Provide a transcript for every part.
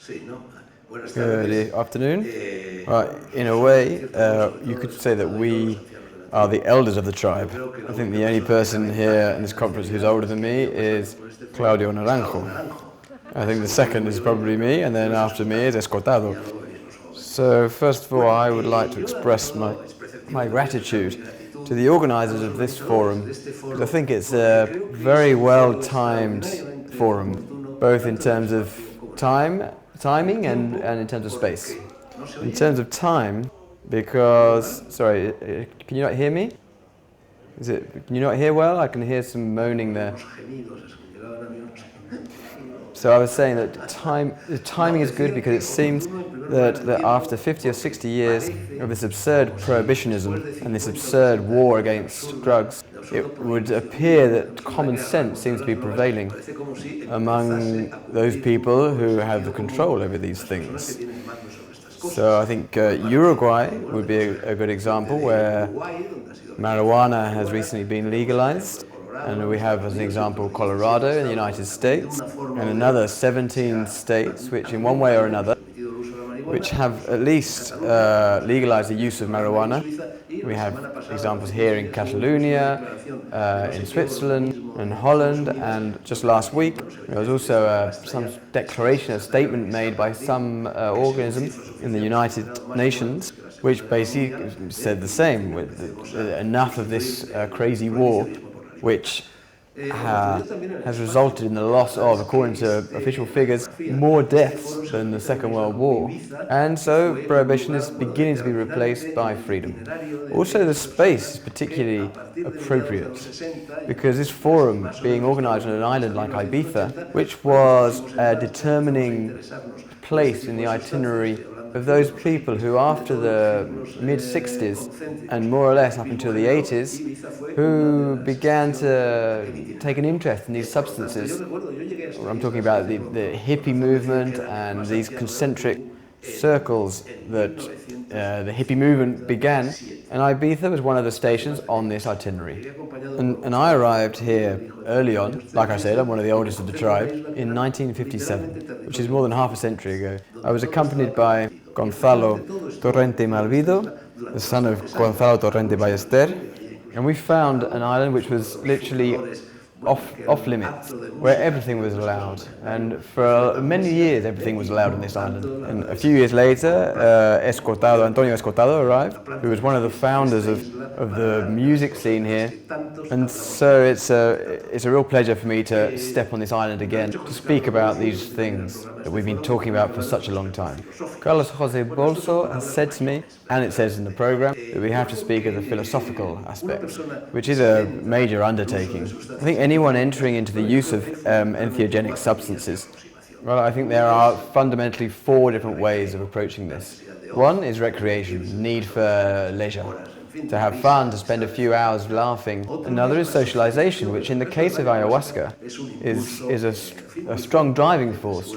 Good afternoon. In a way, you could say that we are the elders of the tribe. I think the only person here in this conference who's older than me is Claudio Naranjo. I think the second is probably me, and then after me is Escohotado. So first of all, I would like to express my gratitude to the organizers of this forum, because I think it's a very well-timed forum, both in terms of timing and in terms of space. In terms of time, because, sorry, can you not hear me? Can you not hear well? I can hear some moaning there. So I was saying that the timing is good because it seems that after 50 or 60 years of this absurd prohibitionism and this absurd war against drugs, it would appear that common sense seems to be prevailing among those people who have the control over these things. So I think Uruguay would be a good example, where marijuana has recently been legalized. And we have, as an example, Colorado in the United States, and another 17 states which, in one way or another, which have at least legalized the use of marijuana. We have examples here in Catalonia, in Switzerland, and Holland, and just last week there was also some declaration, a statement made by some organism in the United Nations, which basically said the same, with enough of this crazy war, which has resulted in the loss of, according to official figures, more deaths than the Second World War. And so prohibition is beginning to be replaced by freedom. Also, the space is particularly appropriate, because this forum, being organized on an island like Ibiza, which was a determining place in the itinerary of those people who, after the mid-60s and more or less up until the 80s, who began to take an interest in these substances. I'm talking about the hippie movement and these concentric circles that the hippie movement began, and Ibiza was one of the stations on this itinerary. And I arrived here early on, like I said, I'm one of the oldest of the tribe, in 1957, which is more than half a century ago. I was accompanied by Gonzalo Torrente Malvido, the son of Gonzalo Torrente Ballester, and we found an island which was literally off limits, where everything was allowed. And for many years everything was allowed on this island. And a few years later, Antonio Escohotado arrived, who was one of the founders of the music scene here. And so it's a real pleasure for me to step on this island again, to speak about these things that we've been talking about for such a long time. Carlos José Bouso has said to me, and it says in the program, that we have to speak of the philosophical aspects, which is a major undertaking. I think anyone entering into the use of entheogenic substances, well, I think there are fundamentally 4 different ways of approaching this. One is recreation, need for leisure, to have fun, to spend a few hours laughing. Another is socialization, which in the case of ayahuasca is a strong driving force.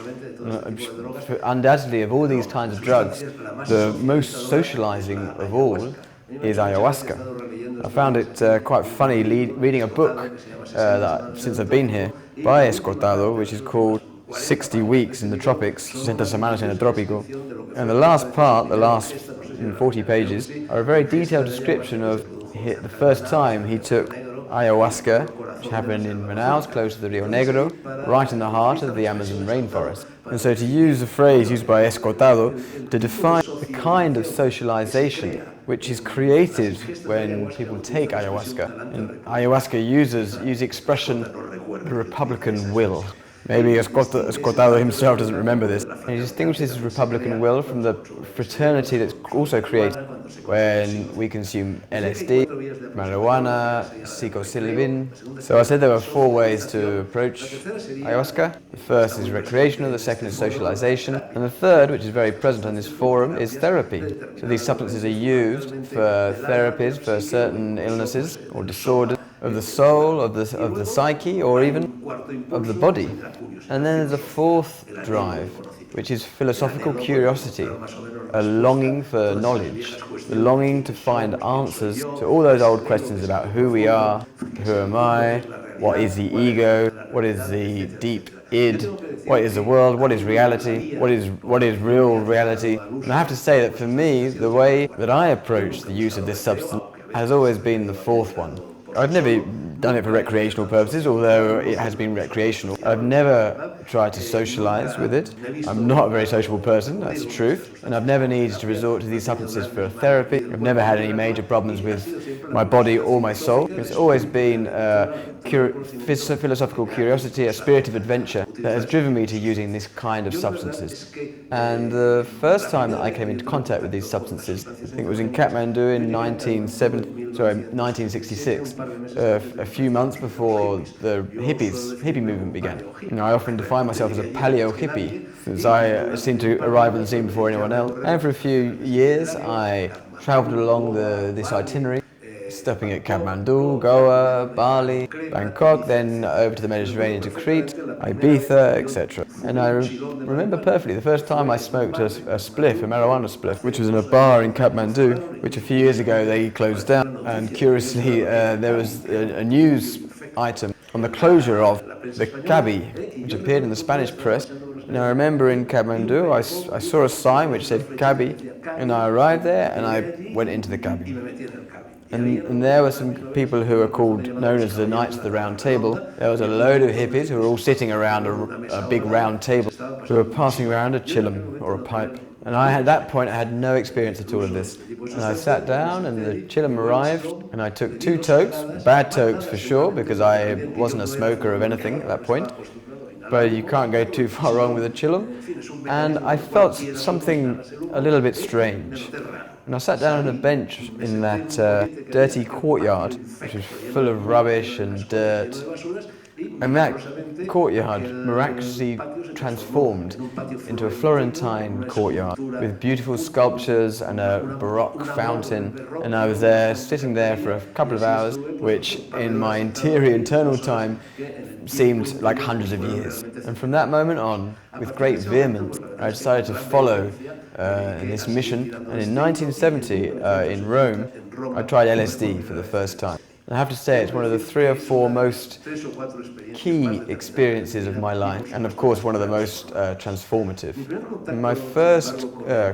Undoubtedly, of all these kinds of drugs, the most socializing of all is ayahuasca. I found it quite funny reading a book since I've been here by Escohotado, which is called 60 Weeks in the Tropics, 60 Semanas en el Trópico. And the last part, the last 40 pages, are a very detailed description of the first time he took ayahuasca, which happened in Manaus, close to the Rio Negro, right in the heart of the Amazon rainforest. And so to use a phrase used by Escohotado to define the kind of socialization which is created when people take ayahuasca. And ayahuasca uses the expression, the Republican will. Maybe Escohotado himself doesn't remember this. And he distinguishes his Republican will from the fraternity that's also created when we consume LSD, marijuana, psilocybin. So I said there were 4 ways to approach ayahuasca. The first is recreational, the second is socialization, and the third, which is very present on this forum, is therapy. So these substances are used for therapies for certain illnesses or disorders of the soul, of the psyche, or even of the body. And then there's a 4th drive, which is philosophical curiosity, a longing for knowledge, the longing to find answers to all those old questions about who we are, who am I, what is the ego, what is the deep id, what is the world, what is reality, what is real reality. And I have to say that for me, the way that I approach the use of this substance has always been the fourth one. I've never done it for recreational purposes, although it has been recreational. I've never tried to socialize with it. I'm not a very sociable person, that's the truth. And I've never needed to resort to these substances for therapy. I've never had any major problems with my body or my soul. It's always been philosophical curiosity, a spirit of adventure that has driven me to using this kind of substances. And the first time that I came into contact with these substances, I think it was in Kathmandu in 1966, a few months before the hippie movement began. I often define myself as a paleo hippie, since I seem to arrive on the scene before anyone else. And for a few years I travelled along this itinerary, stopping at Kathmandu, Goa, Bali, Bangkok, then over to the Mediterranean to Crete, Ibiza, etc. And I remember perfectly the first time I smoked a spliff, a marijuana spliff, which was in a bar in Kathmandu, which a few years ago they closed down. And curiously, there was a news item on the closure of the Kabi, which appeared in the Spanish press. And I remember in Kathmandu, I saw a sign which said Kabi, and I arrived there and I went into the Kabi. And there were some people who were known as the Knights of the Round Table. There was a load of hippies who were all sitting around a big round table who were passing around a chillum or a pipe. And at that point I had no experience at all of this. And I sat down and the chillum arrived and I took 2 tokes, bad tokes for sure, because I wasn't a smoker of anything at that point. But you can't go too far wrong with a chillum. And I felt something a little bit strange. And I sat down on a bench in that dirty courtyard, which was full of rubbish and dirt. And that courtyard miraculously transformed into a Florentine courtyard with beautiful sculptures and a Baroque fountain. And I was there, sitting there for a couple of hours, which in my internal time seemed like hundreds of years. And from that moment on, with great vehemence, I decided to follow in this mission. And in 1970, in Rome, I tried LSD for the first time. And I have to say, it's one of the 3 or 4 most key experiences of my life, and of course one of the most transformative. And my first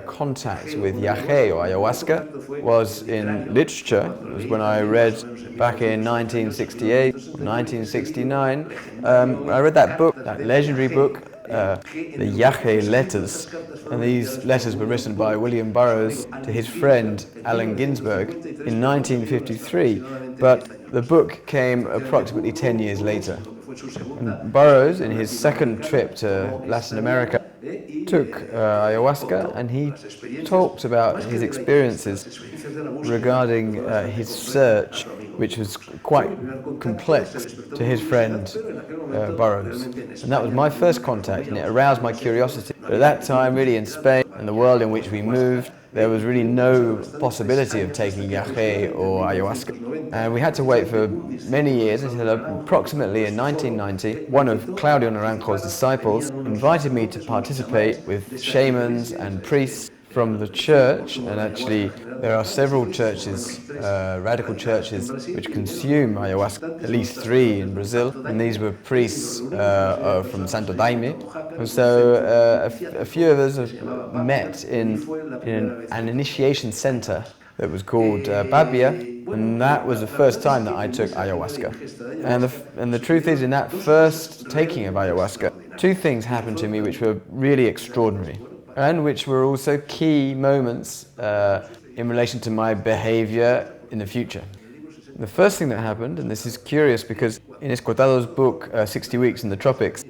contact with yahe or ayahuasca was in literature. It was when I read back in 1968, 1969, I read that book, that legendary book, the Yahe letters, and these letters were written by William Burroughs to his friend Allen Ginsberg in 1953, but the book came approximately 10 years later. And Burroughs, in his second trip to Latin America, took ayahuasca, and he talked about his experiences regarding his search, which was quite complex, to his friend Burroughs. And that was my first contact, and it aroused my curiosity. But at that time, really in Spain and the world in which we moved, there was really no possibility of taking yahe or ayahuasca. And we had to wait for many years until approximately in 1990, one of Claudio Naranjo's disciples invited me to participate with shamans and priests from the church. And actually there are several churches, radical churches, which consume ayahuasca, at least 3 in Brazil, and these were priests from Santo Daime. And so a few of us have met in an initiation center that was called Babia, and that was the first time that I took ayahuasca. And the truth is, in that first taking of ayahuasca, 2 things happened to me which were really extraordinary, and which were also key moments in relation to my behavior in the future. The first thing that happened, and this is curious because in Escohotado's book, 60 Weeks in the Tropics,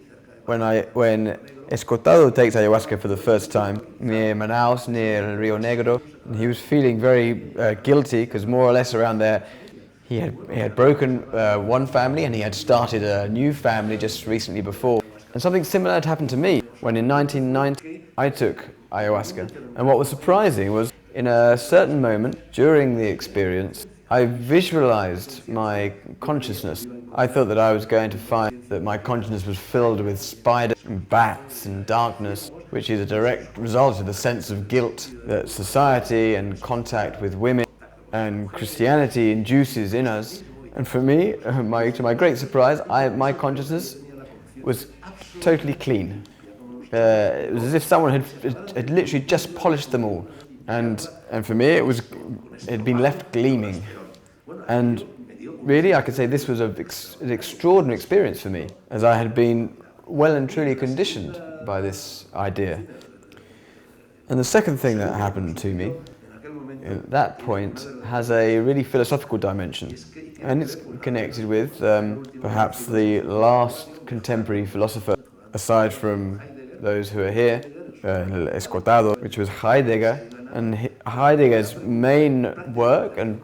when Escohotado takes ayahuasca for the first time near Manaus, near Rio Negro, and he was feeling very guilty because more or less around there he had broken one family and he had started a new family just recently before. And something similar had happened to me when in 1990 I took ayahuasca. And what was surprising was, in a certain moment during the experience, I visualized my consciousness. I thought that I was going to find that my consciousness was filled with spiders and bats and darkness, which is a direct result of the sense of guilt that society and contact with women and Christianity induces in us. And for me, to my great surprise, my consciousness was totally clean. It was as if someone had literally just polished them all. And for me, it had been left gleaming. And really, I could say this was an extraordinary experience for me, as I had been well and truly conditioned by this idea. And the second thing that happened to me at that point has a really philosophical dimension, and it's connected with perhaps the last contemporary philosopher, aside from those who are here, Escohotado, which was Heidegger. And Heidegger's main work, and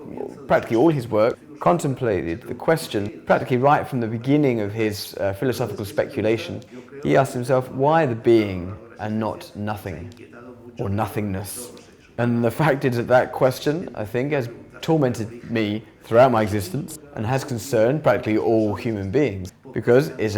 practically all his work, contemplated the question, practically right from the beginning of his philosophical speculation. He asked himself, why the being and not nothing, or nothingness? And the fact is that question, I think, has tormented me throughout my existence and has concerned practically all human beings, because it's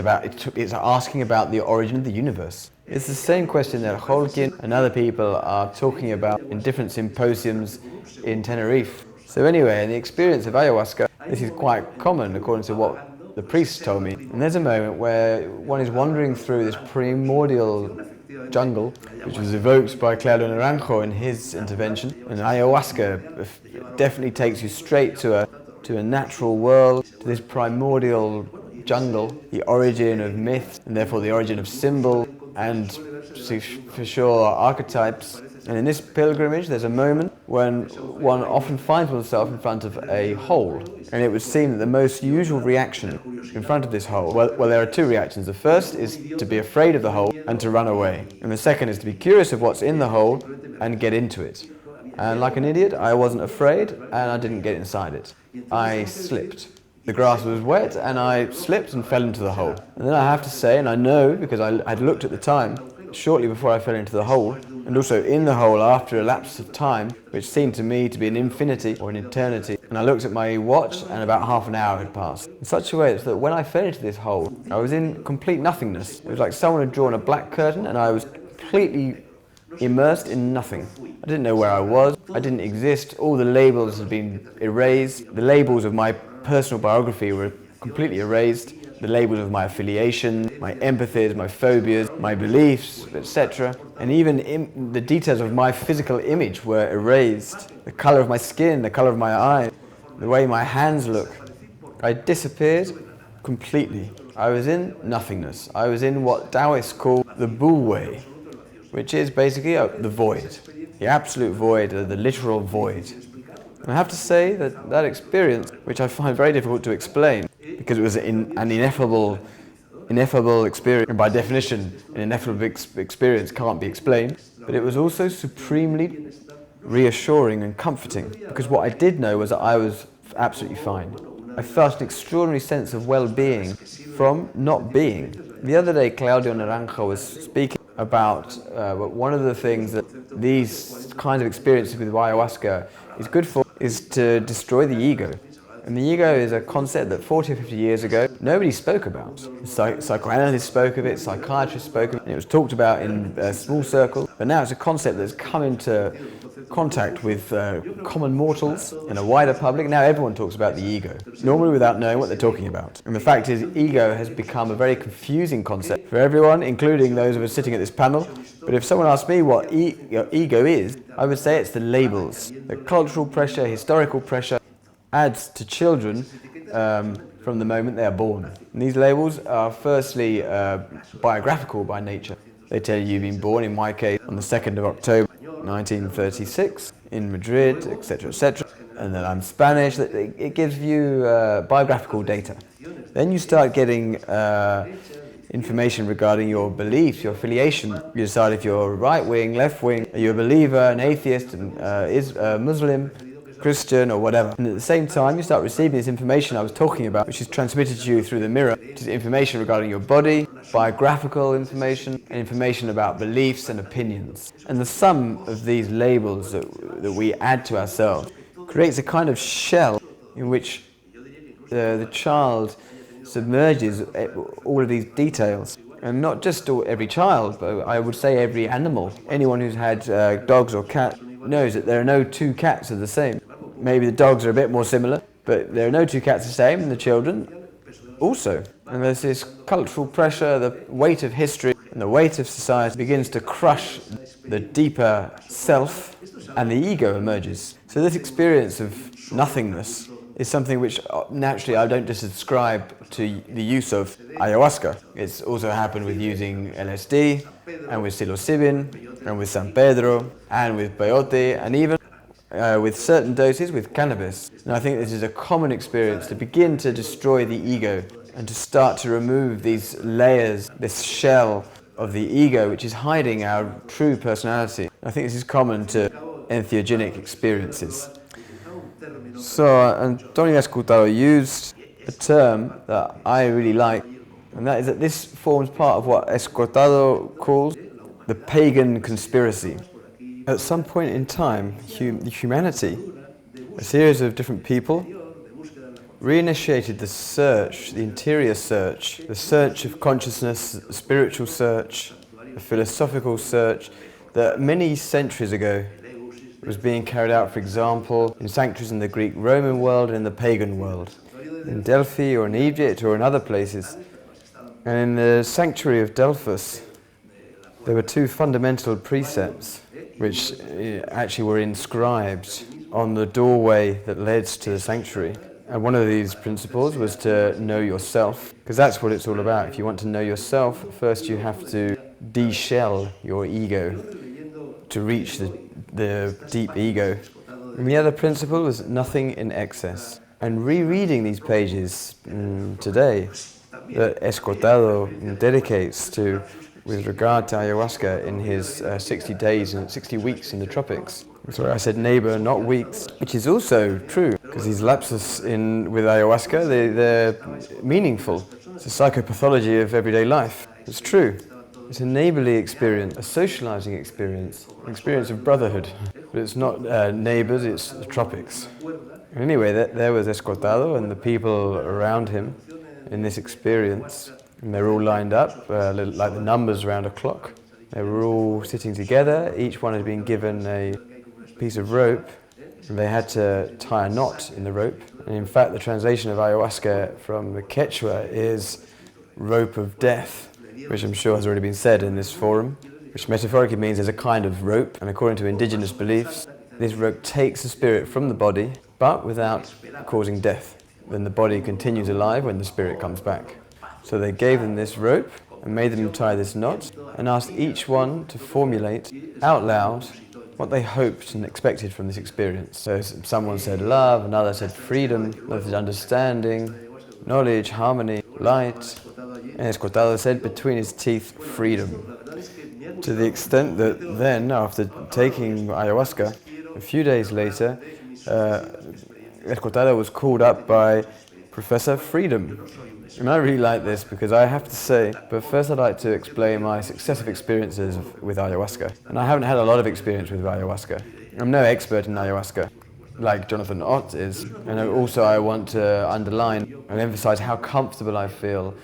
asking about the origin of the universe. It's the same question that Holkin and other people are talking about in different symposiums in Tenerife. So anyway, in the experience of ayahuasca, this is quite common according to what the priests told me. And there's a moment where one is wandering through this primordial jungle, which was evoked by Claudio Naranjo in his intervention. And ayahuasca definitely takes you straight to a natural world, to this primordial jungle, the origin of myth, and therefore the origin of symbol, and for sure archetypes. And in this pilgrimage there's a moment when one often finds oneself in front of a hole, and it would seem that the most usual reaction in front of this hole, well there are two reactions. The first is to be afraid of the hole and to run away, and the second is to be curious of what's in the hole and get into it. And like an idiot, I wasn't afraid and I didn't get inside it. I slipped. The grass was wet and I slipped and fell into the hole. And then I have to say, and I know because I had looked at the time, shortly before I fell into the hole, and also in the hole after a lapse of time, which seemed to me to be an infinity or an eternity. And I looked at my watch and about half an hour had passed. In such a way that when I fell into this hole, I was in complete nothingness. It was like someone had drawn a black curtain and I was completely immersed in nothing. I didn't know where I was, I didn't exist, all the labels had been erased, the labels of my personal biography were completely erased, the labels of my affiliation, my empathies, my phobias, my beliefs, etc. And even the details of my physical image were erased. The colour of my skin, the colour of my eyes, the way my hands look. I disappeared completely. I was in nothingness. I was in what Taoists call the Wu-wei, which is basically the void, the absolute void, the literal void. And I have to say that experience, which I find very difficult to explain, because it was an ineffable experience, and by definition, an ineffable experience can't be explained, but it was also supremely reassuring and comforting, because what I did know was that I was absolutely fine. I felt an extraordinary sense of well-being from not being. The other day, Claudio Naranjo was speaking about one of the things that these kinds of experiences with ayahuasca is good for is to destroy the ego. And the ego is a concept that 40 or 50 years ago nobody spoke about. Psychoanalysts spoke of it, psychiatrists spoke of it, and it was talked about in small circles, but now it's a concept that's come into contact with common mortals and a wider public. Now everyone talks about the ego, normally without knowing what they're talking about. And the fact is, ego has become a very confusing concept for everyone, including those of us sitting at this panel. But if someone asked me what ego is, I would say it's the labels. The cultural pressure, historical pressure adds to children from the moment they are born. And these labels are firstly biographical by nature. They tell you you've been born, in my case, on the 2nd of October 1936 in Madrid, etc., etc., and that I'm Spanish. It gives you biographical data. Then you start getting information regarding your beliefs, your affiliation. You decide if you're right-wing, left-wing, are you a believer, an atheist, is a Muslim, Christian, or whatever. And at the same time, you start receiving this information I was talking about, which is transmitted to you through the mirror, which is information regarding your body, biographical information, and information about beliefs and opinions. And the sum of these labels that we add to ourselves creates a kind of shell in which the child submerges all of these details. And not just every child, but I would say every animal. Anyone who's had dogs or cats knows that there are no two cats are the same. Maybe the dogs are a bit more similar, But there are no two cats the same, and the children also. And there's this cultural pressure, the weight of history and the weight of society begins to crush the deeper self, and the ego emerges. So this experience of nothingness is something which naturally I don't just ascribe to the use of ayahuasca. It's also happened with using LSD, and with psilocybin, and with San Pedro, and with peyote, and even with certain doses with cannabis. And I think this is a common experience to begin to destroy the ego and to start to remove these layers, this shell of the ego which is hiding our true personality. I think this is common to entheogenic experiences. So Antonio Escohotado used a term that I really like, and that is that this forms part of what Escohotado calls the Pagan Conspiracy. At some point in time, humanity, a series of different people, reinitiated the search, the interior search, the search of consciousness, the spiritual search, the philosophical search that many centuries ago was being carried out, for example, in sanctuaries in the Greek-Roman world and in the pagan world, in Delphi or in Egypt or in other places. And in the sanctuary of Delphos, there were two fundamental precepts which actually were inscribed on the doorway that led to the sanctuary. And one of these principles was to know yourself, because that's what it's all about. If you want to know yourself, first you have to de-shell your ego to reach the deep ego. And the other principle was nothing in excess. And rereading these pages today that Escohotado dedicates to with regard to ayahuasca in his 60 days and 60 weeks in the tropics. Sorry, I said neighbor, not weeks, which is also true, because these lapses with ayahuasca, they're meaningful. It's a psychopathology of everyday life. It's true. It's a neighborly experience, a socializing experience, an experience of brotherhood. But it's not neighbors, it's the tropics. And anyway, there was Escohotado and the people around him in this experience. And they're all lined up, like the numbers around a clock. They were all sitting together. Each one had been given a piece of rope, and they had to tie a knot in the rope. And in fact, the translation of ayahuasca from the Quechua is rope of death, which I'm sure has already been said in this forum, which metaphorically means there's a kind of rope, and according to indigenous beliefs, this rope takes the spirit from the body, but without causing death. Then the body continues alive when the spirit comes back. So they gave them this rope and made them tie this knot and asked each one to formulate out loud what they hoped and expected from this experience. So someone said love, another said freedom, another said understanding, knowledge, harmony, light. And Escohotado said between his teeth, freedom. To the extent that then, after taking ayahuasca, a few days later, Escohotado was called up by Professor Freedom. And I really like this because I have to say, but first I'd like to explain my successive experiences with ayahuasca. And I haven't had a lot of experience with ayahuasca. I'm no expert in ayahuasca, like Jonathan Ott is. And also I want to underline and emphasize how comfortable I feel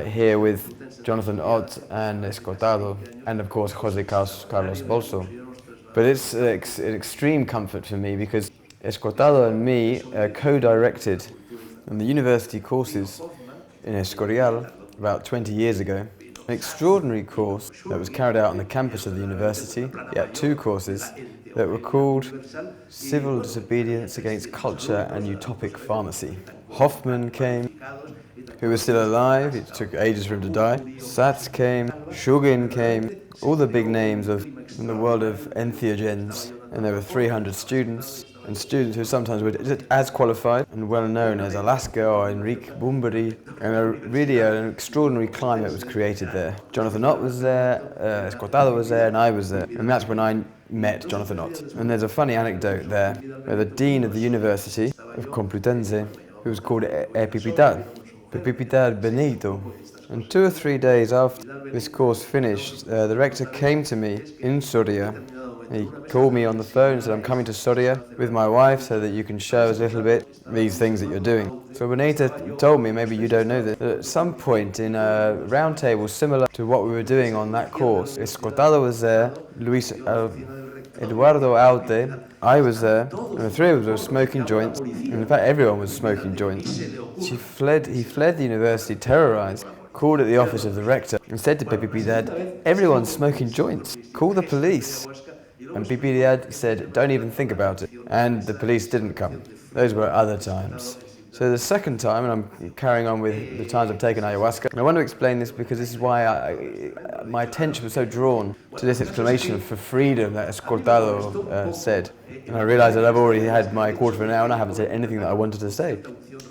here with Jonathan Ott and Escohotado, and of course José Carlos Bouso. But it's an extreme comfort for me because Escohotado and me co-directed in the university courses in Escorial about 20 years ago, an extraordinary course that was carried out on the campus of the university. He had two courses that were called Civil Disobedience Against Culture and Utopic Pharmacy. Hoffman came, who was still alive, it took ages for him to die. Satz came, Shugin came, all the big names in the world of entheogens, and there were 300 students. And students who sometimes were as qualified and well known as Alaska or Enrique Bumbari, and really an extraordinary climate was created there. Jonathan Ott was there, Escohotado was there, and I was there. And that's when I met Jonathan Ott. And there's a funny anecdote there, where the dean of the University of Complutense, who was called Pipitar Benito. And 2 or 3 days after this course finished, the rector came to me in Soria. He called me on the phone and said, I'm coming to Soria with my wife so that you can show us a little bit these things that you're doing. So Benita told me, maybe you don't know this, that at some point in a round table similar to what we were doing on that course, Escohotado was there, Luis Eduardo Aute, I was there, and the three of us were smoking joints, and in fact everyone was smoking joints. He fled the university terrorized, called at the office of the rector, and said to Pipipiedad, everyone's smoking joints, call the police. And Pipipiedad said, don't even think about it, and the police didn't come. Those were other times. So the second time, and I'm carrying on with the times I've taken ayahuasca, and I want to explain this because this is why my attention was so drawn to this exclamation for freedom that Escohotado said. And I realised that I've already had my quarter of an hour and I haven't said anything that I wanted to say.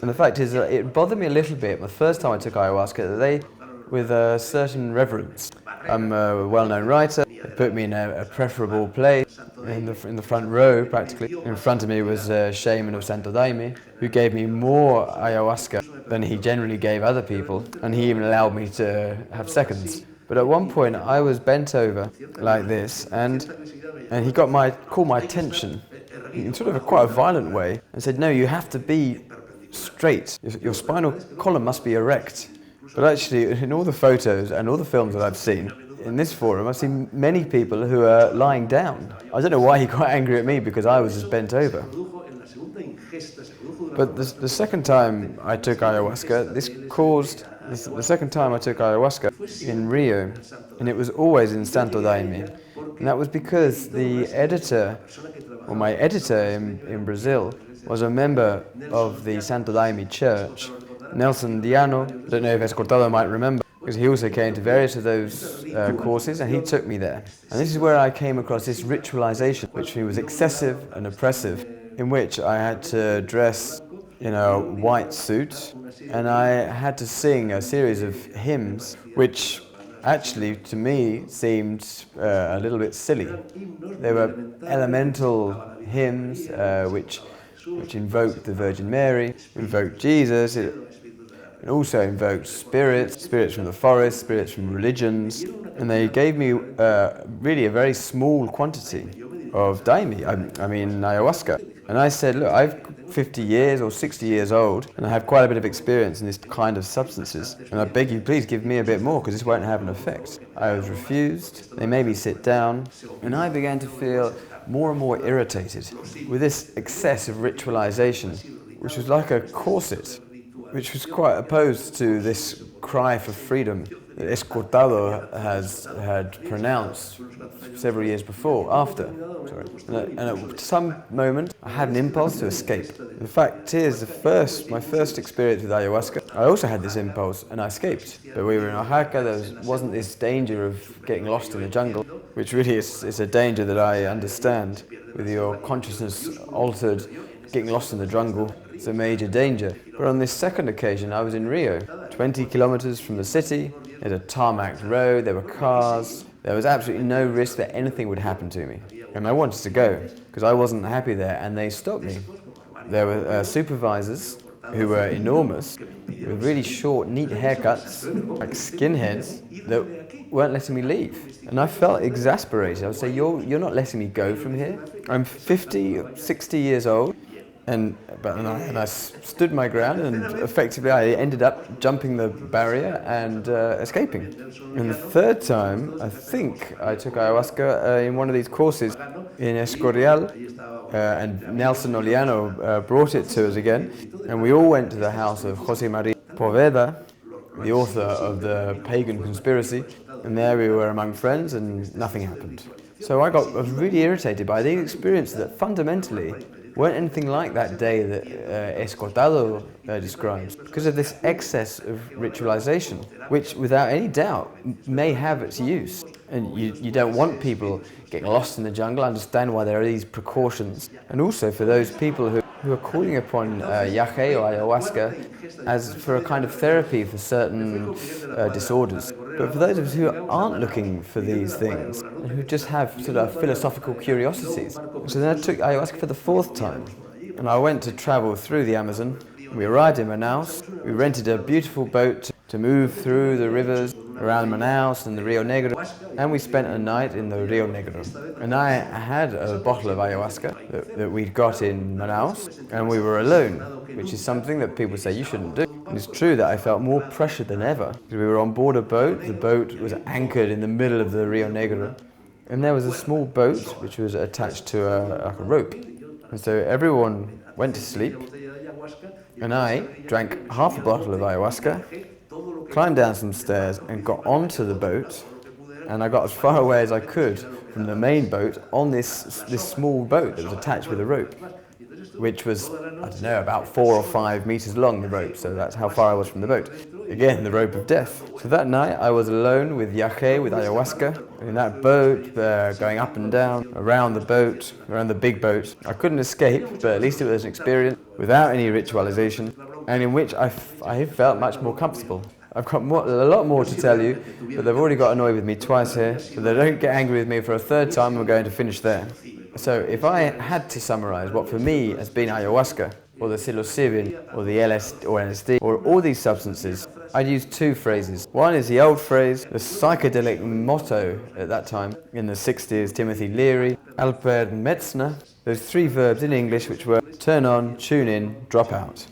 And the fact is that it bothered me a little bit the first time I took ayahuasca that they, with a certain reverence, I'm a well-known writer, they put me in a preferable place, in the front row practically. In front of me was a shaman of Santo Daime, who gave me more ayahuasca than he generally gave other people, and he even allowed me to have seconds. But at one point I was bent over like this, and he called my attention in sort of quite a violent way, and said, no, you have to be straight, your spinal column must be erect. But actually, in all the photos and all the films that I've seen, in this forum, I've seen many people who are lying down. I don't know why he got angry at me, because I was just bent over. But the second time I took ayahuasca, the second time I took ayahuasca in Rio, and it was always in Santo Daime. And that was because the editor, or my editor in Brazil, was a member of the Santo Daime church. Nelson Diano, I don't know if Escohotado might remember, because he also came to various of those courses, and he took me there. And this is where I came across this ritualization, which was excessive and oppressive, in which I had to dress in a white suit, and I had to sing a series of hymns, which actually, to me, seemed a little bit silly. They were elemental hymns, which invoked the Virgin Mary, invoked Jesus, it also invoked spirits from the forest, spirits from religions, and they gave me really a very small quantity of daime, I mean ayahuasca. And I said, look, I'm 50 years or 60 years old, and I have quite a bit of experience in this kind of substances, and I beg you, please give me a bit more, because this won't have an effect. I was refused, they made me sit down, and I began to feel more and more irritated with this excess of ritualization, which was like a corset, which was quite opposed to this cry for freedom that Escohotado had pronounced several years after. And at some moment, I had an impulse to escape. The fact is, my first experience with ayahuasca, I also had this impulse, and I escaped. But we were in Oaxaca, there wasn't this danger of getting lost in the jungle, which really is a danger that I understand. With your consciousness altered, getting lost in the jungle, it's a major danger. But on this second occasion, I was in Rio, 20 kilometers from the city. There's a tarmac road, there were cars. There was absolutely no risk that anything would happen to me. And I wanted to go, because I wasn't happy there, and they stopped me. There were supervisors who were enormous, with really short, neat haircuts, like skinheads, that weren't letting me leave. And I felt exasperated. I would say, you're not letting me go from here? I'm 50, 60 years old. And I stood my ground, and effectively I ended up jumping the barrier and escaping. And the third time, I think I took ayahuasca in one of these courses in Escorial, and Nelson Oliano brought it to us again, and we all went to the house of José María Poveda, the author of the Pagan Conspiracy, and there we were among friends, and nothing happened. So I was really irritated by these experiences that fundamentally weren't anything like that day that Escohotado describes, because of this excess of ritualization, which without any doubt may have its use. And you don't want people getting lost in the jungle. I understand why there are these precautions. And also for those people who are calling upon yaje or ayahuasca as for a kind of therapy for certain disorders. But for those of us who aren't looking for these things, and who just have sort of philosophical curiosities. So then I took ayahuasca for the fourth time, and I went to travel through the Amazon. We arrived in Manaus. We rented a beautiful boat to move through the rivers around Manaus and the Rio Negro, and we spent a night in the Rio Negro. And I had a bottle of ayahuasca that we'd got in Manaus, and we were alone, which is something that people say you shouldn't do. And it's true that I felt more pressure than ever. We were on board a boat. The boat was anchored in the middle of the Rio Negro, And there was a small boat which was attached to like a rope. And so everyone went to sleep, and I drank half a bottle of ayahuasca, climbed down some stairs and got onto the boat, and I got as far away as I could from the main boat on this small boat that was attached with a rope, which was, I don't know, about 4 or 5 meters long, the rope, so that's how far I was from the boat. Again, the rope of death. So that night I was alone with Yache, with ayahuasca, in that boat, going up and down, around the boat, around the big boat. I couldn't escape, but at least it was an experience without any ritualization, and in which I felt much more comfortable. I've got a lot more to tell you, but they've already got annoyed with me twice here, so they don't get angry with me for a third time. We're going to finish there. So if I had to summarize what for me has been ayahuasca, or the psilocybin, or the LSD, or all these substances, I'd use 2 phrases. One is the old phrase, the psychedelic motto at that time, in the 60s, Timothy Leary, Albert Metzner, those 3 verbs in English which were turn on, tune in, drop out.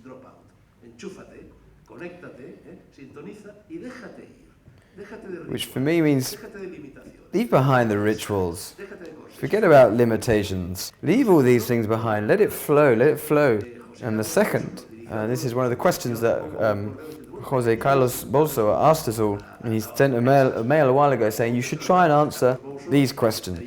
Which for me means leave behind the rituals, forget about limitations, leave all these things behind, let it flow, let it flow. And the second, this is one of the questions that José Carlos Bouso asked us all, and he sent a mail a while ago saying you should try and answer these questions.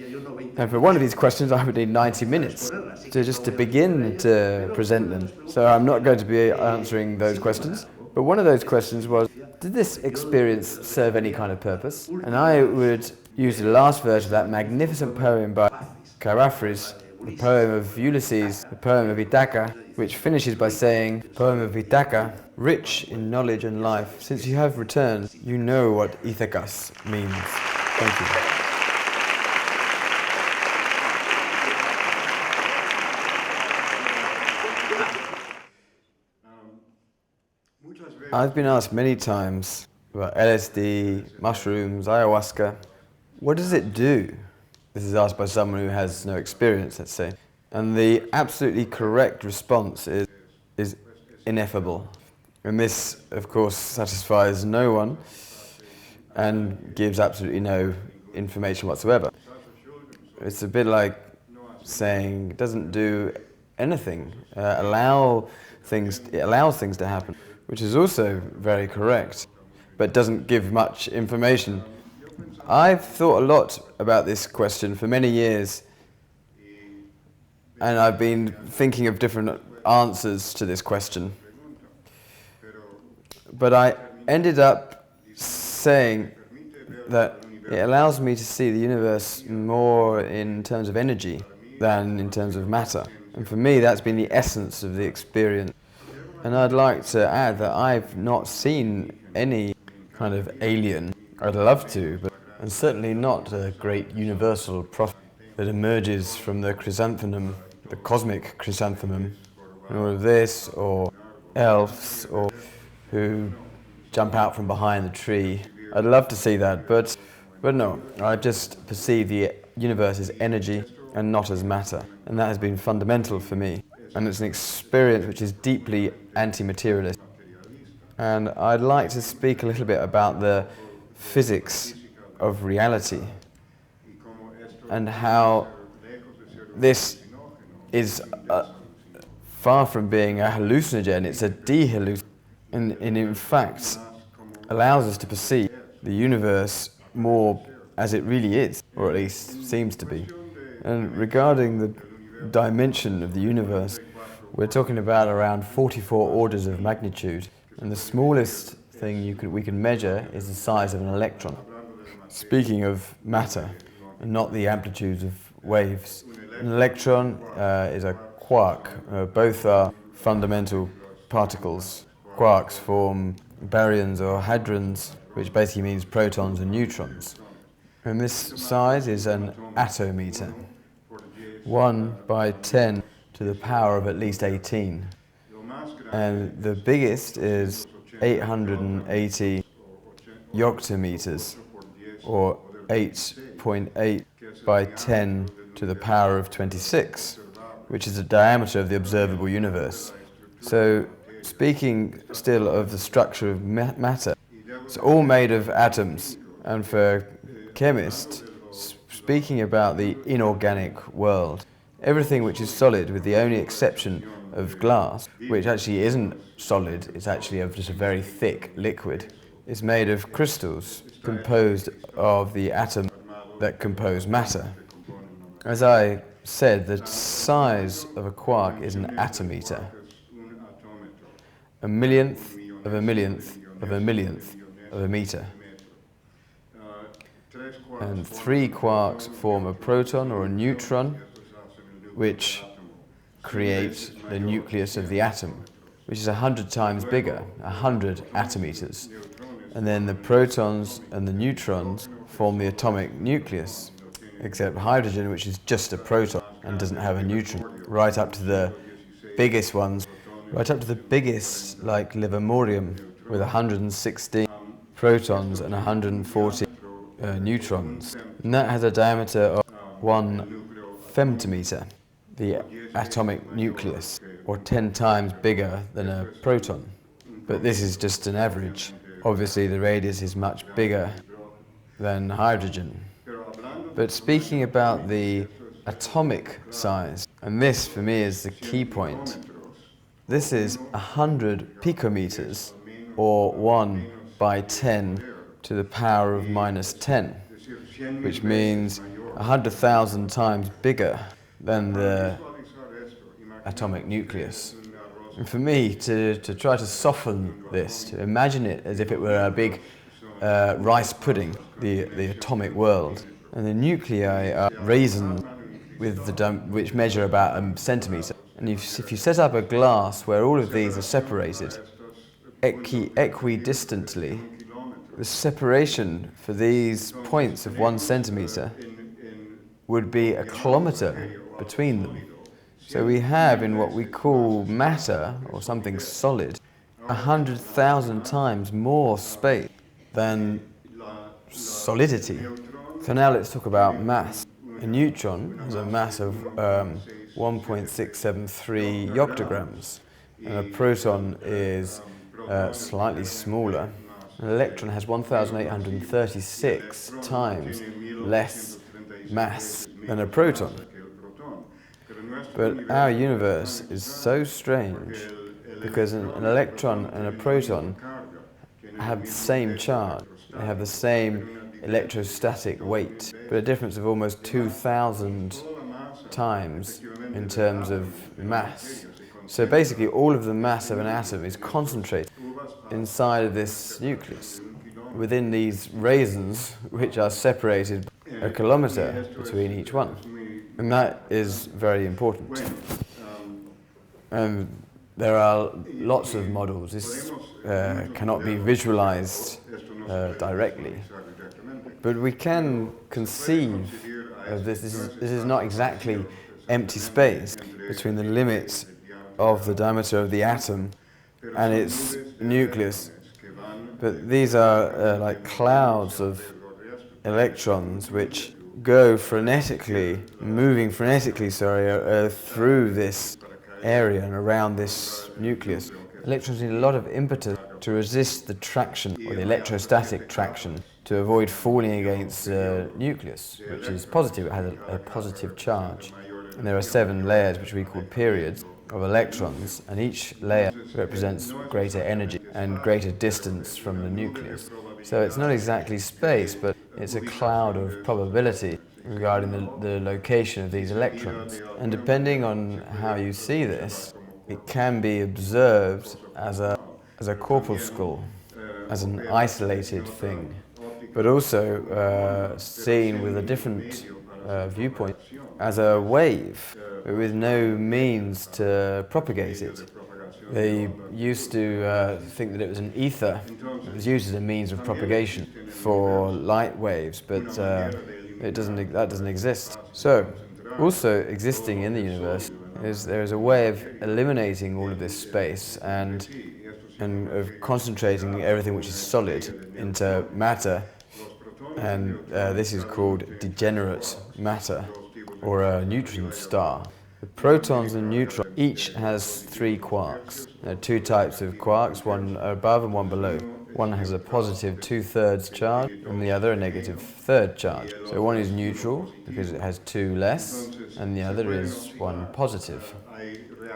And for one of these questions I would need 90 minutes to begin to present them. So I'm not going to be answering those questions. But one of those questions was, did this experience serve any kind of purpose? And I would use the last verse of that magnificent poem by Carafris, the poem of Ulysses, the poem of Ithaca, which finishes by saying, poem of Ithaca, rich in knowledge and life, since you have returned, you know what Ithacus means. Thank you. I've been asked many times about LSD, mushrooms, ayahuasca. What does it do? This is asked by someone who has no experience, let's say. And the absolutely correct response is ineffable. And this, of course, satisfies no one and gives absolutely no information whatsoever. It's a bit like saying it doesn't do anything, it allows things to happen, which is also very correct, but doesn't give much information. I've thought a lot about this question for many years, and I've been thinking of different answers to this question. But I ended up saying that it allows me to see the universe more in terms of energy than in terms of matter. And for me, that's been the essence of the experience. And I'd like to add that I've not seen any kind of alien. I'd love to, and certainly not a great universal prophet that emerges from the chrysanthemum, the cosmic chrysanthemum, or this, or elves, or who jump out from behind the tree. I'd love to see that, but no. I just perceive the universe as energy and not as matter, and that has been fundamental for me. And it's an experience which is deeply anti-materialist. And I'd like to speak a little bit about the physics of reality and how this is far from being a hallucinogen, it's a dehallucinogen, and in fact allows us to perceive the universe more as it really is, or at least seems to be. And regarding the dimension of the universe, we're talking about around 44 orders of magnitude, and the smallest thing we can measure is the size of an electron. Speaking of matter, and not the amplitudes of waves, an electron is a quark. Both are fundamental particles. Quarks form baryons or hadrons, which basically means protons and neutrons. And this size is an attometer, 1 by 10 to the power of at least 18. And the biggest is 880 yoctometers, or 8.8 by 10 to the power of 26, which is the diameter of the observable universe. So, speaking still of the structure of matter, it's all made of atoms, and for chemists, speaking about the inorganic world, everything which is solid, with the only exception of glass, which actually isn't solid, it's actually just a very thick liquid, is made of crystals composed of the atoms that compose matter. As I said, the size of a quark is an atometer. A millionth of a millionth of a millionth of a meter. And 3 quarks form a proton or a neutron, which create the nucleus of the atom, which is 100 times bigger, 100 atometers. And then the protons and the neutrons form the atomic nucleus, except hydrogen, which is just a proton and doesn't have a neutron, right up to the biggest ones, right up to the biggest, like livermorium, with 116 protons and 140 neutrons. And that has a diameter of 1 femtometer, the atomic nucleus, or 10 times bigger than a proton. But this is just an average. Obviously the radius is much bigger than hydrogen. But speaking about the atomic size, and this for me is the key point, this is 100 picometers, or 1 by 10 to the power of minus 10, which means 100,000 times bigger than the atomic nucleus. And for me, to try to soften this, to imagine it as if it were a big rice pudding, the atomic world, and the nuclei are raisins which measure about a centimeter. And if you set up a glass where all of these are separated equidistantly, the separation for these points of 1 centimeter would be a kilometer between them. So we have in what we call matter, or something solid, 100,000 times more space than solidity. So now let's talk about mass. A neutron has a mass of 1.673 yoctograms, and a proton is slightly smaller. An electron has 1,836 times less mass than a proton. But our universe is so strange because an electron and a proton have the same charge. They have the same electrostatic weight, but a difference of almost 2,000 times in terms of mass. So basically all of the mass of an atom is concentrated inside of this nucleus, within these raisins, which are separated a kilometer between each one. And that is very important. There are lots of models. This cannot be visualized directly. But we can conceive of this. This is not exactly empty space between the limits of the diameter of the atom and its nucleus. But these are like clouds of electrons which go moving frenetically, through this area and around this nucleus. Electrons need a lot of impetus to resist the traction, or the electrostatic traction, to avoid falling against the nucleus, which is positive. It has a positive charge. And there are 7 layers, which we call periods, of electrons, and each layer represents greater energy and greater distance from the nucleus. So it's not exactly space, but it's a cloud of probability regarding the location of these electrons. And depending on how you see this, it can be observed as a corpuscle, as an isolated thing, but also seen with a different viewpoint, as a wave, with no means to propagate it. They used to think that it was an ether. It was used as a means of propagation for light waves, but that doesn't exist. So, also existing in the universe there is a way of eliminating all of this space and of concentrating everything which is solid into matter, and this is called degenerate matter, or a neutron star. The protons and neutrons each has 3 quarks. There are 2 types of quarks, one above and one below. One has a positive 2/3 charge and the other a negative 1/3 charge. So one is neutral because it has 2 less and the other is 1 positive.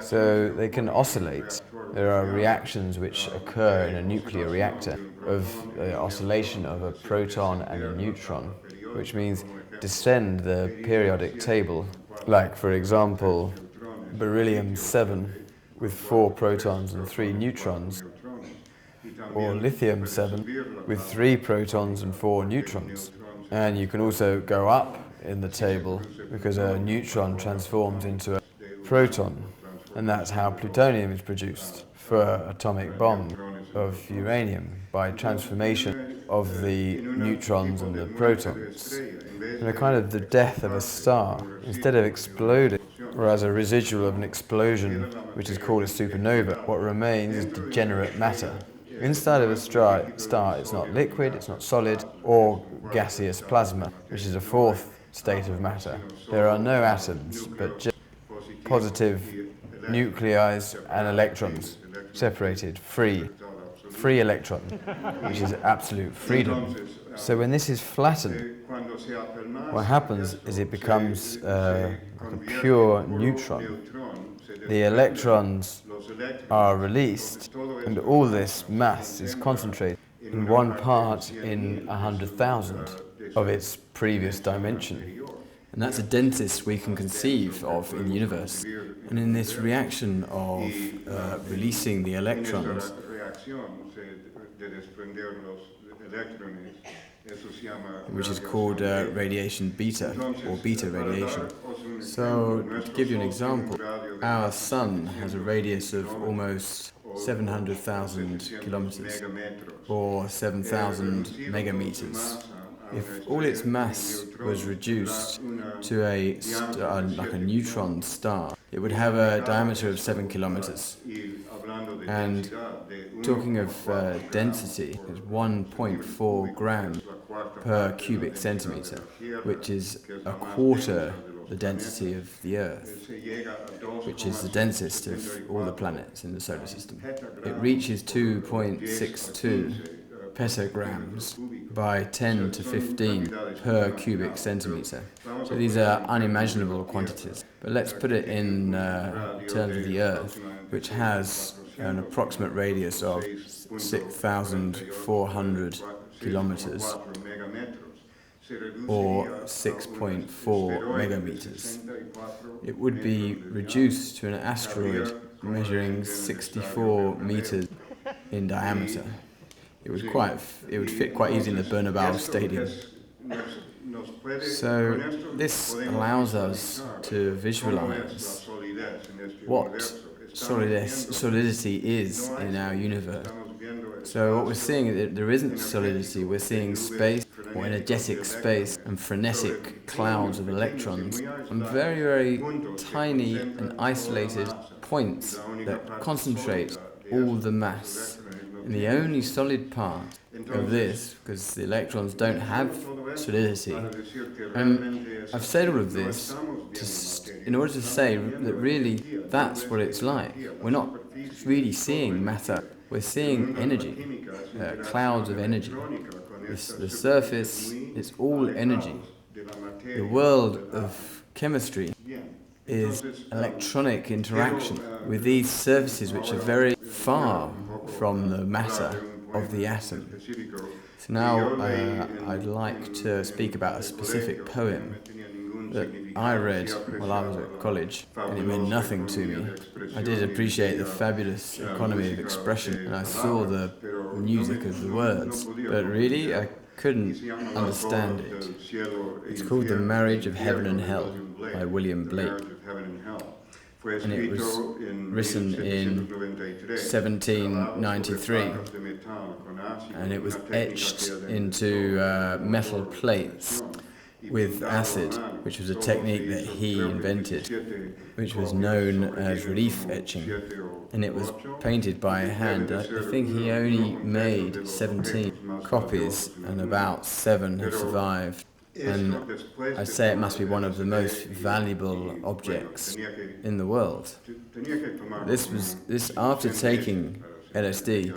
So they can oscillate. There are reactions which occur in a nuclear reactor of the oscillation of a proton and a neutron, which means descend the periodic table, like for example beryllium-7 with 4 protons and 3 neutrons, or lithium-7 with 3 protons and 4 neutrons. And you can also go up in the table because a neutron transforms into a proton, and that's how plutonium is produced for atomic bomb of uranium, by transformation of the neutrons and the protons. And a kind of the death of a star, instead of exploding, or as a residual of an explosion, which is called a supernova, what remains is degenerate matter. Inside of a star, it's not liquid, it's not solid, or gaseous plasma, which is a 4th state of matter. There are no atoms, but just positive nuclei and electrons, separated, free electron, which is absolute freedom. So when this is flattened, what happens is it becomes like a pure neutron. The electrons are released, and all this mass is concentrated in 1 part in 100,000 of its previous dimension. And that's the densest we can conceive of in the universe. And in this reaction of releasing the electrons, which is called radiation beta, or beta radiation. So, to give you an example, our sun has a radius of almost 700,000 kilometers, or 7,000 megameters. If all its mass was reduced to like a neutron star, it would have a diameter of 7 kilometers. And talking of density, it's 1.4 grams per cubic centimeter, which is a quarter the density of the Earth, which is the densest of all the planets in the solar system. It reaches 2.62 petagrams by 10 to 15 per cubic centimeter. So these are unimaginable quantities. But let's put it in terms of the Earth, which has an approximate radius of 6,400 kilometers, or 6.4 megameters. It would be reduced to an asteroid measuring 64 meters in diameter. It would fit quite easily in the Bernabeu Stadium. So this allows us to visualize what solidity is in our universe. So what we're seeing is that there isn't solidity, we're seeing space, or energetic space, and frenetic clouds of electrons, and very, very tiny and isolated points that concentrate all the mass. And the only solid part of this, because the electrons don't have solidity, and I've said all of this in order to say that really that's what it's like. We're not really seeing matter, we're seeing energy, clouds of energy. The surface is all energy. The world of chemistry is electronic interaction with these surfaces which are very far from the matter of the atom. So now I'd like to speak about a specific poem that I read while I was at college, and it meant nothing to me. I did appreciate the fabulous economy of expression, and I saw the music of the words, but really I couldn't understand it. It's called The Marriage of Heaven and Hell by William Blake, and it was written in 1793, and it was etched into metal plates with acid, which was a technique that he invented, which was known as relief etching, and it was painted by hand. I think he only made 17 copies, and about 7 have survived. And I'd say it must be one of the most valuable objects in the world. This after taking LSD,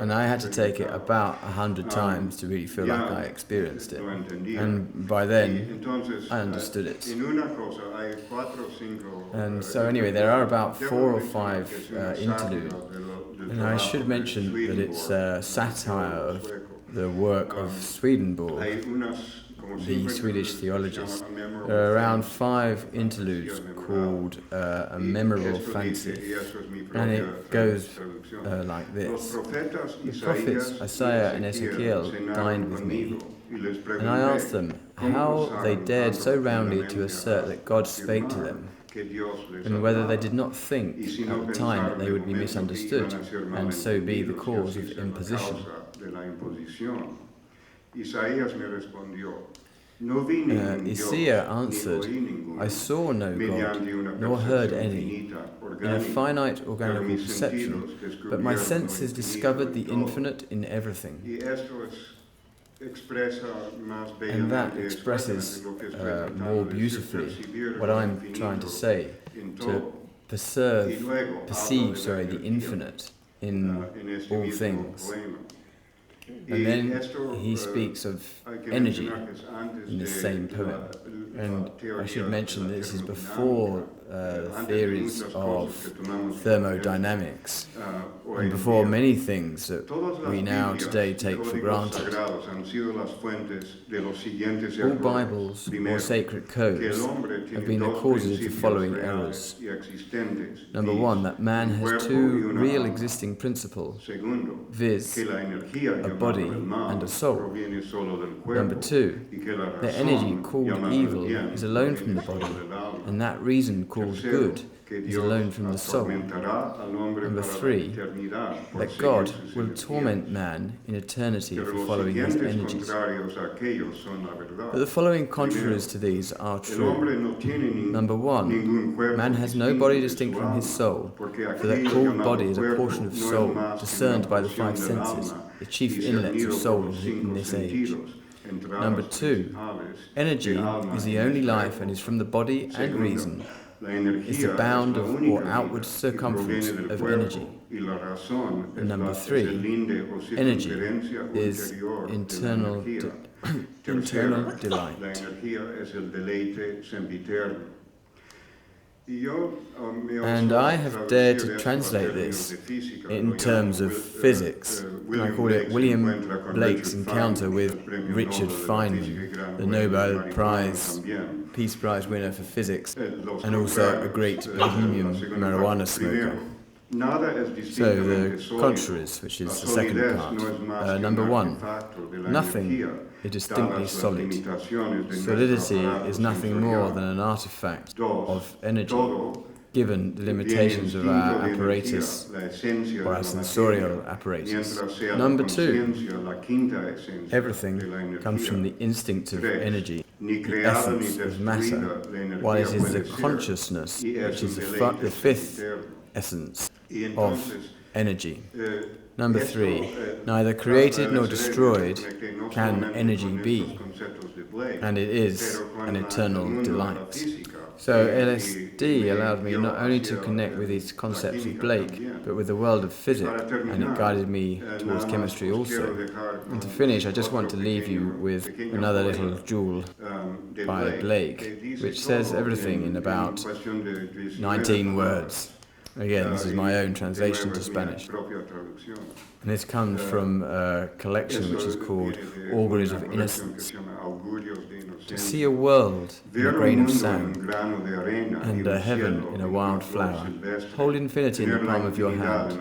And I had to take it about 100 times to really feel like I experienced it. And by then, I understood it. And so anyway, there are about 4 or 5 interludes. And I should mention that it's a satire of the work of Swedenborg, the Swedish theologist. There are around 5 interludes called A Memorable Fancy, and it goes like this. The prophets Isaiah and Ezekiel dined with me, and I asked them how they dared so roundly to assert that God spake to them, and whether they did not think at the time that they would be misunderstood, and so be the cause of imposition. Isaiah answered, I saw no God, nor heard any, in a finite organical perception, but my senses discovered the infinite in everything. And that expresses more beautifully what I'm trying to say, to perceive the infinite in all things. And then he speaks of energy in the same poem. And I should mention that this is before theories of thermodynamics and before many things that we now today take for granted. All Bibles or sacred codes have been the causes of the following errors. Number 1, that man has 2 real existing principles, viz., a body and a soul. Number 2, the energy called evil is alone from the body, and that reason called good is alone from the soul. Number 3, that God will torment man in eternity for following his energies. But the following contraries to these are true. Number 1, man has no body distinct from his soul, for that called body is a portion of soul discerned by the 5 senses, the chief inlets of soul in this age. Number 2, energy is the only life and is from the body and reason, is the bound of or outward circumference of energy. And number 3, energy is internal delight. And I have dared to translate this in terms of physics. And I call it William Blake's encounter with Richard Feynman, the Nobel Peace Prize winner for physics, and also a great bohemian marijuana smoker. So the contraries, which is the second part. Number 1, nothing is distinctly solid. Solidity is nothing more than an artifact of energy, given the limitations of our apparatus or our sensorial apparatus. Number 2, everything comes from the instinct of energy, the essence of matter, while it is the consciousness which is the 5th essence of energy. Number 3, neither created nor destroyed can energy be, and it is an eternal delight. So LSD allowed me not only to connect with these concepts of Blake, but with the world of physics, and it guided me towards chemistry also. And to finish, I just want to leave you with another little jewel by Blake, which says everything in about 19 words. Again, this is my own translation to Spanish. And this comes from a collection which is called Auguries of Innocence. To see a world in a grain of sand, and a heaven in a wild flower, hold infinity in the palm of your hand,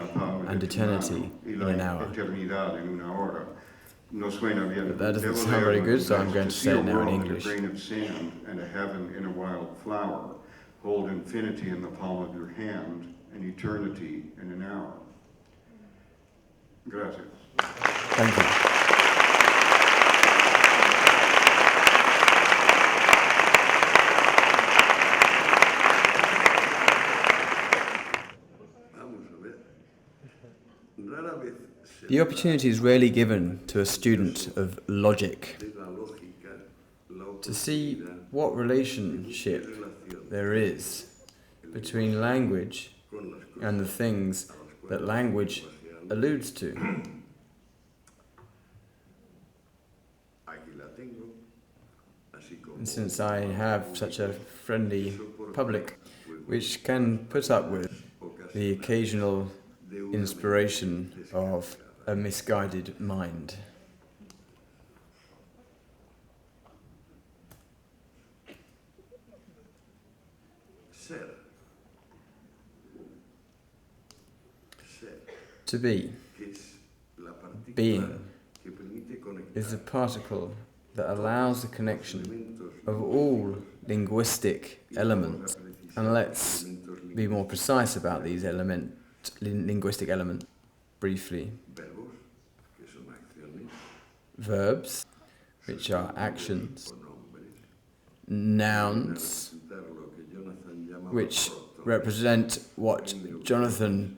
and eternity in an hour. But that doesn't sound very good, so I'm going to say it now in English. Hold infinity in the palm of your hand, and eternity in an hour. Gracias. Thank you. The opportunity is rarely given to a student of logic to see what relationship there is between language and the things that language alludes to. And since I have such a friendly public which can put up with the occasional inspiration of a misguided mind. To be, being, is the particle that allows the connection of all linguistic elements. And let's be more precise about these linguistic elements briefly. Verbs, which are actions. Nouns, which represent what Jonathan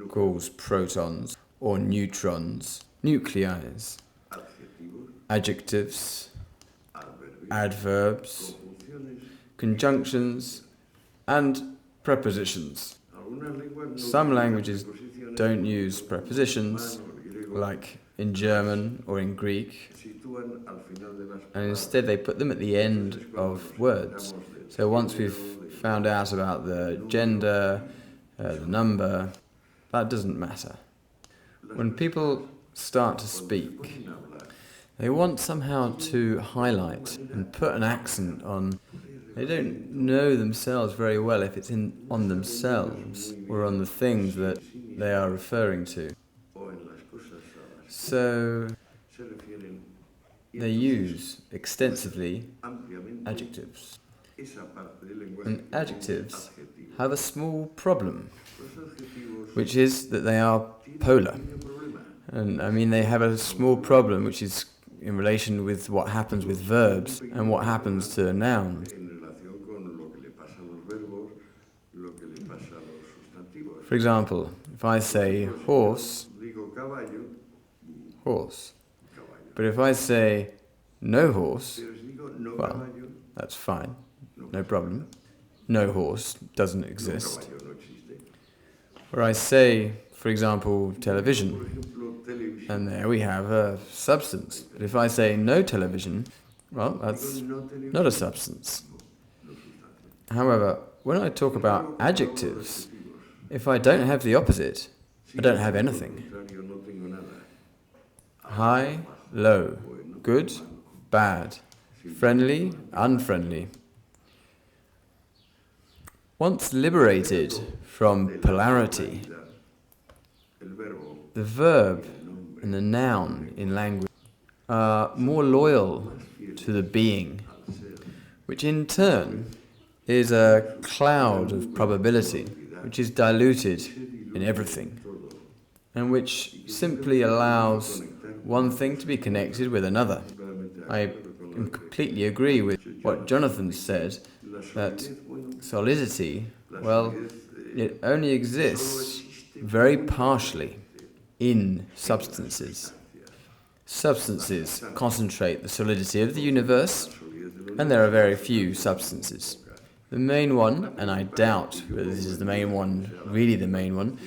calls protons or neutrons. Nuclei, adjectives, adverbs, conjunctions, and prepositions. Some languages don't use prepositions, like in German or in Greek, and instead they put them at the end of words. So once we've found out about the gender, the number, that doesn't matter. When people start to speak, they want somehow to highlight and put an accent on. They don't know themselves very well if it's on themselves or on the things that they are referring to. So they use extensively adjectives. And adjectives have a small problem, which is that they are polar. And I mean, they have a small problem which is in relation with what happens with verbs and what happens to nouns. For example, if I say horse, horse. But if I say no horse, well, that's fine, no problem. No horse doesn't exist. Or I say, for example, television, and there we have a substance. But if I say no television, well, that's not a substance. However, when I talk about adjectives, if I don't have the opposite, I don't have anything. High, low, good, bad, friendly, unfriendly. Once liberated from polarity, the verb and the noun in language are more loyal to the being, which in turn is a cloud of probability, which is diluted in everything, and which simply allows one thing to be connected with another. I completely agree with what Jonathan said, that solidity, well, it only exists very partially in substances. Substances concentrate the solidity of the universe, and there are very few substances. The main one, and I doubt whether this is the main one, really the main one,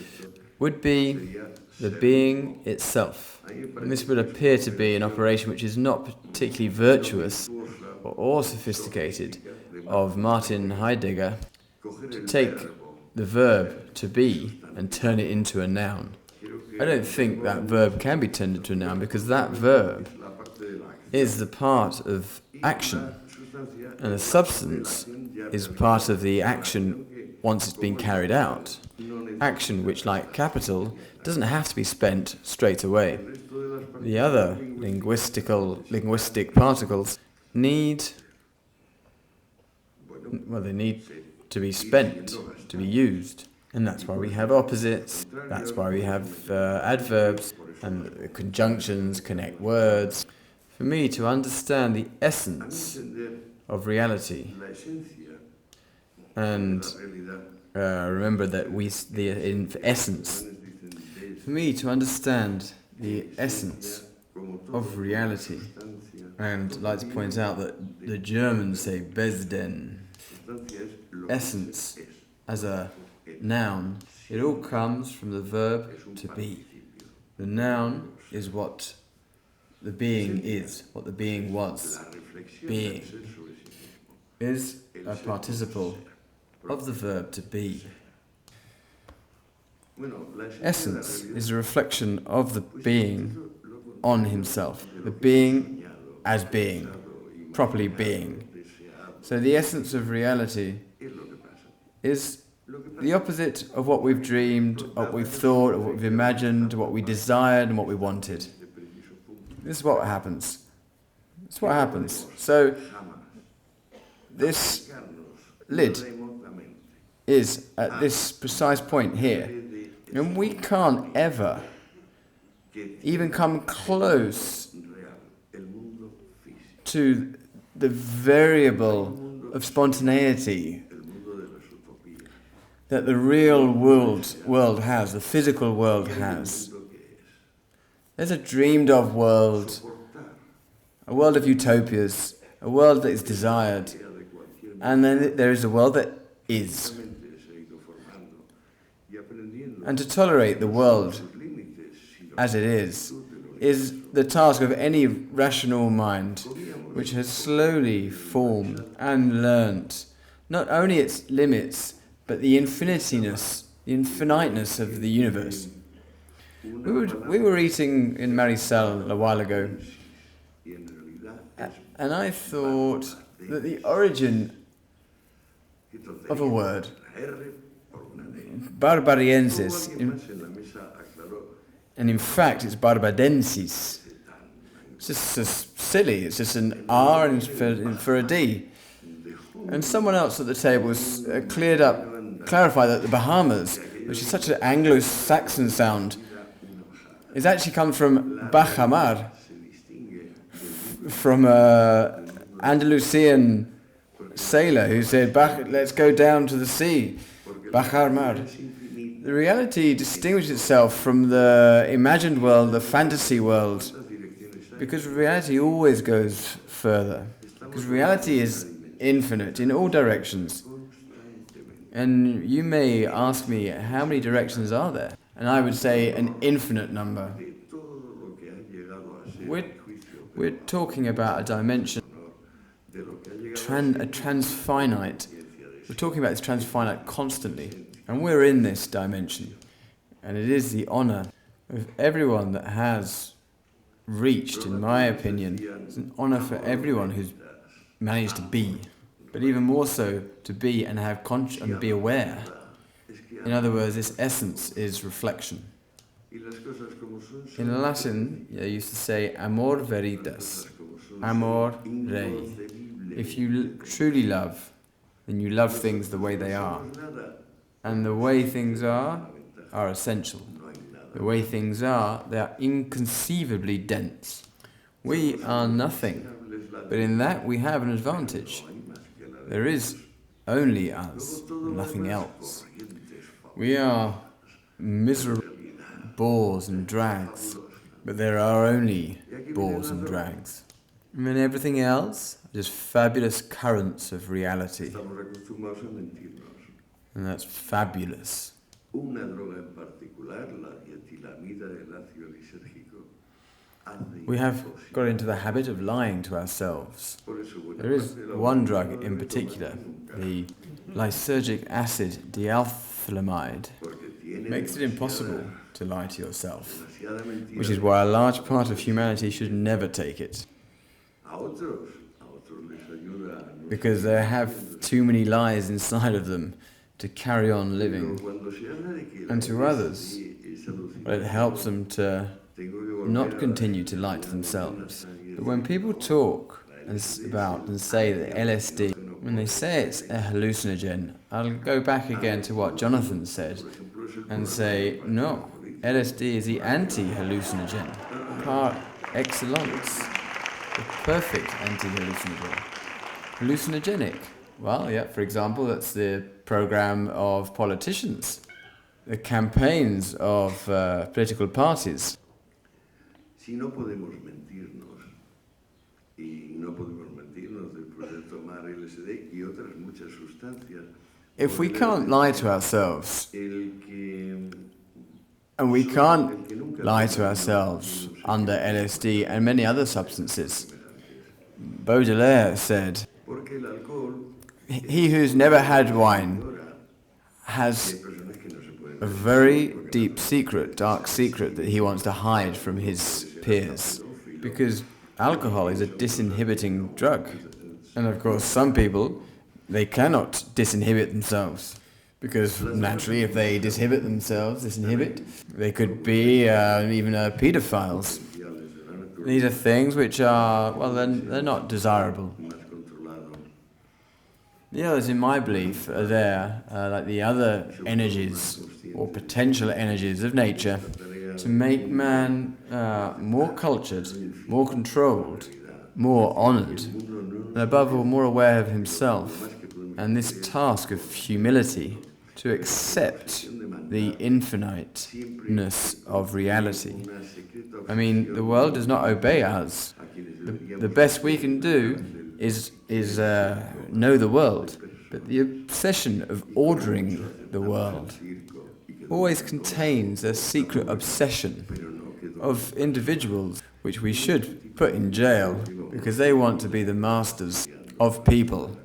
would be the being itself. And this would appear to be an operation which is not particularly virtuous or sophisticated of Martin Heidegger to take the verb to be and turn it into a noun. I don't think that verb can be turned into a noun because that verb is the part of action, and the substance is part of the action once it's been carried out. Action which, like capital, doesn't have to be spent straight away. The other linguistic particles need to be spent, to be used. And that's why we have opposites, that's why we have adverbs, and conjunctions connect words. For me to understand the essence of reality, and remember that in essence, for me to understand the essence of reality, and I'd like to point out that the Germans say Besden, essence as a noun, it all comes from the verb to be. The noun is what the being is, what the being was. Being is a participle of the verb to be. Essence is a reflection of the being on himself, the being as being, properly being. So the essence of reality is the opposite of what we've dreamed, what we've thought, of what we've imagined, what we desired and what we wanted. This is what happens. It's what happens. So this lid is at this precise point here, and we can't ever even come close to the variable of spontaneity that the real world has, the physical world has. There's a dreamed of world, a world of utopias, a world that is desired, and then there is a world that is. And to tolerate the world as it is the task of any rational mind which has slowly formed and learnt not only its limits, but the infiniteness of the universe. We were eating in Marisal a while ago, and I thought that the origin of a word, barbariensis, and in fact it's barbadensis. It's just silly, it's just an R for a D. And someone else at the table has clarified that the Bahamas, which is such an Anglo-Saxon sound, is actually come from Bajamar, from an Andalusian sailor who said, let's go down to the sea, Bajar. The reality distinguishes itself from the imagined world, the fantasy world, because reality always goes further. Because reality is infinite in all directions. And you may ask me, how many directions are there? And I would say an infinite number. We're talking about a dimension, a transfinite. We're talking about this transfinite constantly. And we're in this dimension. And it is the honour of everyone that has reached, in my opinion, it's an honour for everyone who's managed to be. But even more so, to be and have and be aware. In other words, this essence is reflection. In Latin, they used to say amor veritas, amor rei. If you truly love, then you love things the way they are. And the way things are essential. The way things are, they are inconceivably dense. We are nothing, but in that we have an advantage. There is only us, and nothing else. We are miserable bores and drags, but there are only bores and drags. And then everything else, just fabulous currents of reality. And that's fabulous. We have got into the habit of lying to ourselves. There is one drug in particular, the lysergic acid dialphalamide, makes it impossible to lie to yourself, which is why a large part of humanity should never take it. Because they have too many lies inside of them to carry on living. And to others, it helps them to not continue to lie to themselves. But when people talk about and say that LSD, when they say it's a hallucinogen, I'll go back again to what Jonathan said and say, no, LSD is the anti-hallucinogen, par excellence, the perfect anti-hallucinogen. Hallucinogenic. Well, yeah, for example, that's the program of politicians, the campaigns of political parties. Si no podemos mentirnos y no podemos mentirnos después de tomar LSD y otras muchas sustancias. If we can't lie to ourselves And we can't lie to ourselves under LSD and many other substances. Baudelaire said, "He who's never had wine has a very deep secret, dark secret that he wants to hide from his peers." Because alcohol is a disinhibiting drug. And of course, some people, they cannot disinhibit themselves. Because naturally, if they disinhibit, they could be even pedophiles. These are things which are, well, they're not desirable. The others, in my belief, are there, like the other energies or potential energies of nature, to make man more cultured, more controlled, more honoured, and above all, more aware of himself. And this task of humility, to accept the infiniteness of reality. I mean, the world does not obey us. The best we can do is know the world, but the obsession of ordering the world always contains a secret obsession of individuals which we should put in jail because they want to be the masters of people.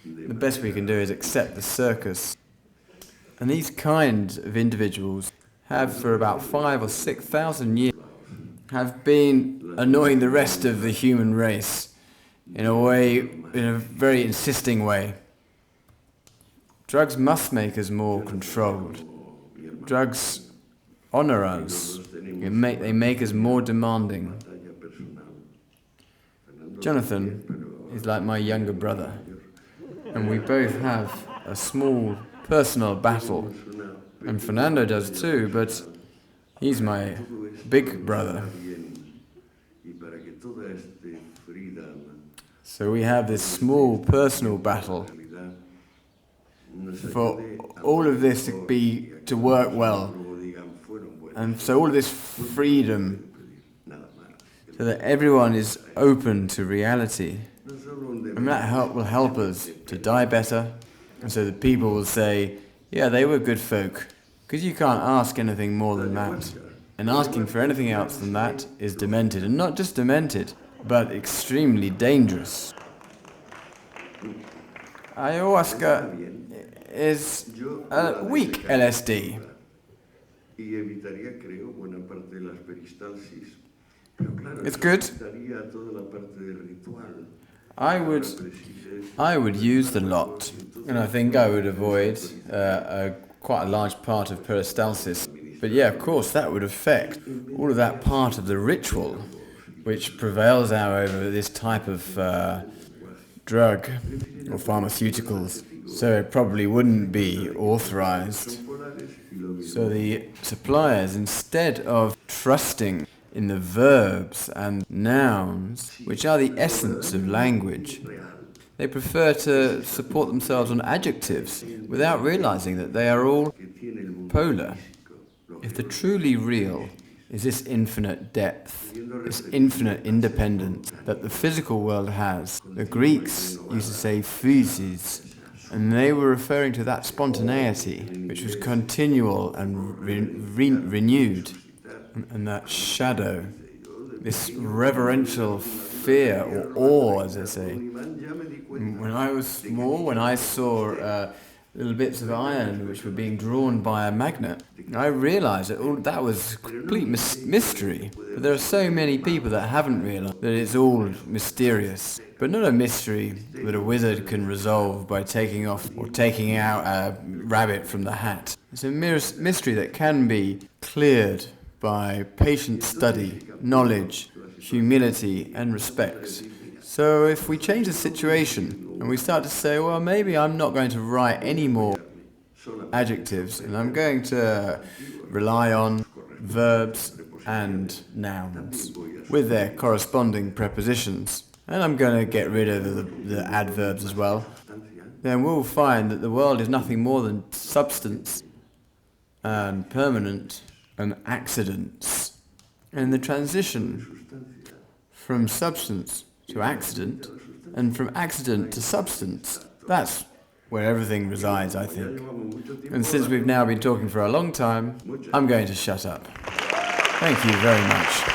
The best we can do is accept the circus. And these kinds of individuals have for about 5,000 or 6,000 years have been annoying the rest of the human race in a very insisting way. Drugs must make us more controlled. Drugs honor us. They make us more demanding. Jonathan is like my younger brother, and we both have a small personal battle. And Fernando does too, but he's my big brother. So we have this small personal battle for all of this to work well. And so all of this freedom, so that everyone is open to reality. And that will help us to die better. And so that people will say, yeah, they were good folk. Because you can't ask anything more than that. And asking for anything else than that is demented. And not just demented, but extremely dangerous. Ayahuasca is a weak LSD. It's good. I would use the lot, and I think I would avoid quite a large part of peristalsis. But yeah, of course, that would affect all of that part of the ritual which prevails now over this type of drug or pharmaceuticals. So it probably wouldn't be authorized. So the suppliers, instead of trusting in the verbs and nouns, which are the essence of language, they prefer to support themselves on adjectives without realizing that they are all polar. If the truly real is this infinite depth, this infinite independence that the physical world has, the Greeks used to say physis, and they were referring to that spontaneity, which was continual and renewed, and that shadow, this reverential fear or awe, as they say. When I was small, when I saw little bits of iron which were being drawn by a magnet, I realized that all that was complete mystery. But there are so many people that haven't realized that it's all mysterious. But not a mystery that a wizard can resolve by taking off or taking out a rabbit from the hat. It's a mystery that can be cleared by patient study, knowledge, humility, and respect. So if we change the situation and we start to say, well, maybe I'm not going to write any more adjectives and I'm going to rely on verbs and nouns with their corresponding prepositions, and I'm going to get rid of the adverbs as well, then we'll find that the world is nothing more than substance and permanent and accidents. And the transition from substance to accident, and from accident to substance, that's where everything resides, I think. And since we've now been talking for a long time, I'm going to shut up. Thank you very much.